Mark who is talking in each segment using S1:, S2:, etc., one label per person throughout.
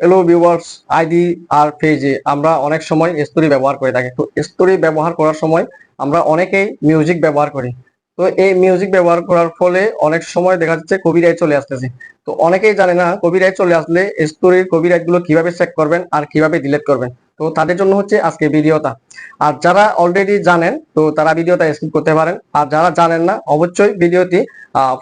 S1: Hello viewers, ID আর পেজে আমরা অনেক সময় স্টোরি ব্যবহার করে থাকি। তো স্টোরি ব্যবহার করার সময় আমরা অনেকেই মিউজিক ব্যবহার করি। তো এই মিউজিক ব্যবহার করার ফলে অনেক সময় দেখা যাচ্ছে কপিরাইট চলে আসতেছে। তো অনেকেই জানে না কপিরাইট চলে আসলে স্টোরির কপিরাইট গুলো কিভাবে চেক করবেন আর কিভাবে ডিলিট করবেন। তো তাদের জন্য হচ্ছে আজকে ভিডিওটা। আর যারা অলরেডি জানেন তো তারা ভিডিওটা স্কিপ করতে পারেন, আর যারা জানেন না অবশ্যই ভিডিওটি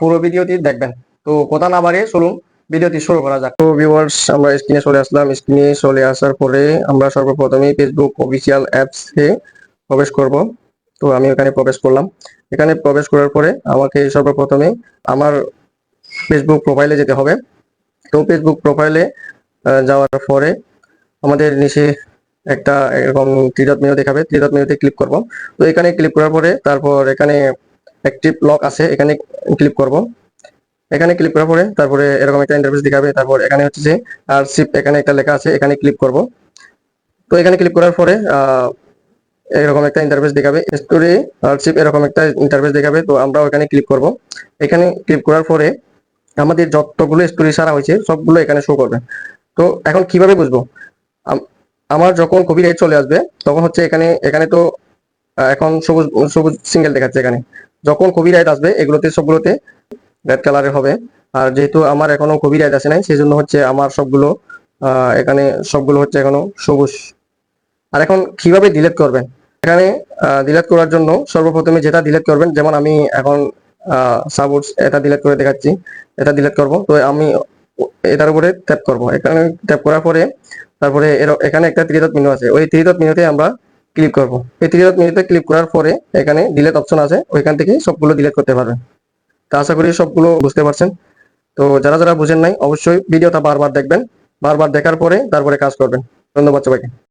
S1: পুরো ভিডিওটি দেখবেন। তো কথা না বাড়িয়ে চলুন ভিডিওটি শুরু করা যাক। তো ভিউয়ার্স, আমরা স্ক্রিনে চলে আসলাম। স্ক্রিনে চলে আসার পরে আমরা সর্বপ্রথমে ফেসবুক অফিসিয়াল অ্যাপসে প্রবেশ করব। তো আমি এখানে প্রবেশ করলাম। এখানে প্রবেশ করার পরে আমাকে সর্বপ্রথমে আমার ফেসবুক প্রোফাইলে যেতে হবে। তো ফেসবুক প্রোফাইলে যাওয়ার পরে আমাদের নিচে একটা এরকম ত্রিডট মেনু দেখাবে, ত্রিডট মেনুতে ক্লিক করব। তো এখানে ক্লিক করার পরে তারপর এখানে অ্যাক্টিভ লক আছে, এখানে ক্লিক করব। এখানে ক্লিক করার পরে তারপরে এরকম একটা ইন্টারফেস দেখাবে। তারপর এখানে হচ্ছে যে আরসিপ এখানে একটা লেখা আছে, এখানে ক্লিক করব। তো এখানে ক্লিক করার পরে এরকম একটা ইন্টারফেস দেখাবে, স্টোরি আরসিপ এরকম একটা ইন্টারফেস দেখাবে। তো আমরা ওখানে ক্লিক করব। এখানে ক্লিক করার পরে আমাদের যতগুলো স্টোরি সারা হয়েছে সবগুলো এখানে শো করবে। তো এখন কিভাবে বুঝবো? আমার যখন কপিরাইট চলে আসবে তখন হচ্ছে এখানে এখানে তো এখন সবুজ সবুজ সিঙ্গেল দেখাচ্ছে। এখানে যখন কপিরাইট আসবে এগুলোতে সবগুলোতে রেড কালারের হবে। আর যেহেতু আমার এখনো কপিরাইট আসে নাই সেই জন্য হচ্ছে আমার সবগুলো এখানে সবগুলো হচ্ছে এখনো সবুজ। আর এখন কিভাবে ডিলিট করবেন? এখানে ডিলিট করার জন্য সর্বপ্রথমে যেটা ডিলিট করবেন, যেমন আমি এখন সাবুজ এটা ডিলিট করে দেখাচ্ছি। এটা ডিলিট করব। তো আমি এটার উপরে ট্যাপ করব। এখানে ট্যাপ করার পরে তারপরে এখানে একটা থ্রি ডট মেনু আছে, ওই থ্রি ডট মেনুতে আমরা ক্লিক করব। এই থ্রি ডট মেনুতে ক্লিক করার পরে এখানে ডিলিট অপশন আছে, ওইখান থেকে সবগুলো ডিলিট করতে পারবেন। তা আশা করি সবগুলো বুঝতে পারছেন। তো যারা যারা বুঝেন নাই অবশ্যই ভিডিওটা বারবার দেখবেন, বারবার দেখার পরে তারপরে কাজ করবেন। ধন্যবাদ সবাইকে।